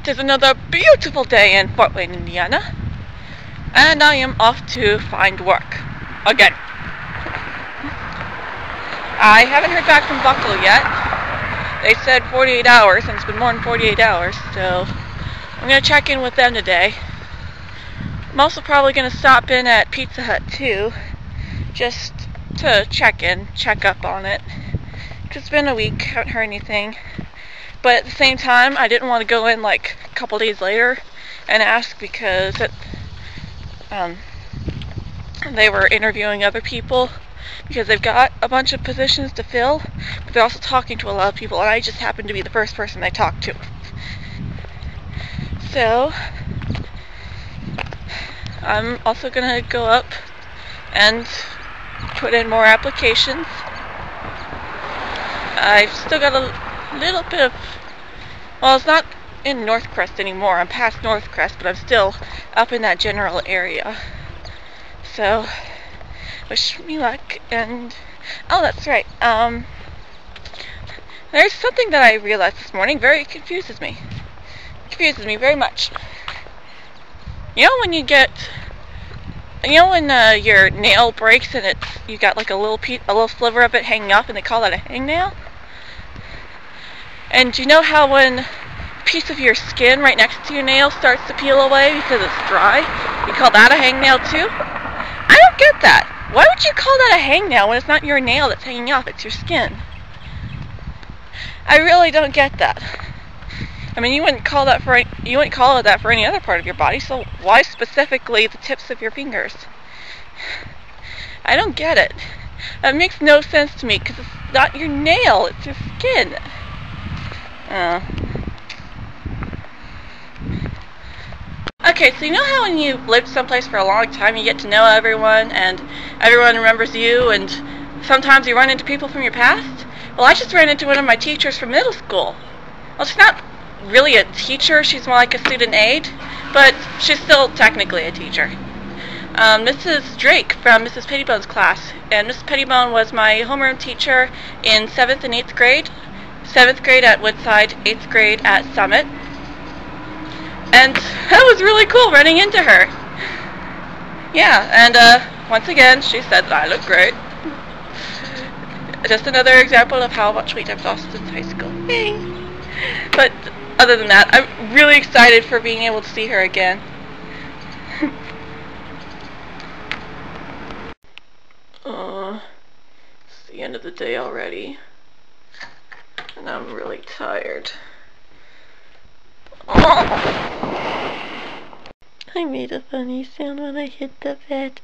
It is another beautiful day in Fort Wayne, Indiana, and I am off to find work again. I haven't heard back from Buckle yet. They said 48 hours, and it's been more than 48 hours, so I'm going to check in with them today. I'm also probably going to stop in at Pizza Hut too, just to check up on it. It's been a week, haven't heard anything. But at the same time, I didn't want to go in like a couple days later and ask because they were interviewing other people because they've got a bunch of positions to fill, but they're also talking to a lot of people, and I just happened to be the first person they talked to. So I'm also going to go up and put in more applications. I've still got a little bit of, well, it's not in Northcrest anymore. I'm past Northcrest, but I'm still up in that general area. So, wish me luck. And, oh, that's right. There's something that I realized this morning. Very confuses me. Confuses me very much. You know when you get, when your nail breaks and you got like a little sliver of it hanging off, and they call that a hangnail? And you know how when a piece of your skin right next to your nail starts to peel away because it's dry, you call that a hangnail too? I don't get that. Why would you call that a hangnail when it's not your nail that's hanging off, it's your skin? I really don't get that. I mean, you wouldn't call it that for any other part of your body, so why specifically the tips of your fingers? I don't get it. That makes no sense to me because it's not your nail, it's your skin. Okay, so you know how when you've lived someplace for a long time, you get to know everyone, and everyone remembers you, and sometimes you run into people from your past? Well, I just ran into one of my teachers from middle school. Well, she's not really a teacher, she's more like a student aide, but she's still technically a teacher. Mrs. Drake from Mrs. Pettibone's class, and Mrs. Pettibone was my homeroom teacher in 7th and 8th grade. 7th grade at Woodside, 8th grade at Summit. And that was really cool running into her. Yeah, and once again, she said that I look great. Just another example of how much weight I've lost since high school. But other than that, I'm really excited for being able to see her again. It's the end of the day already. And I'm really tired. Oh. I made a funny sound when I hit the bed.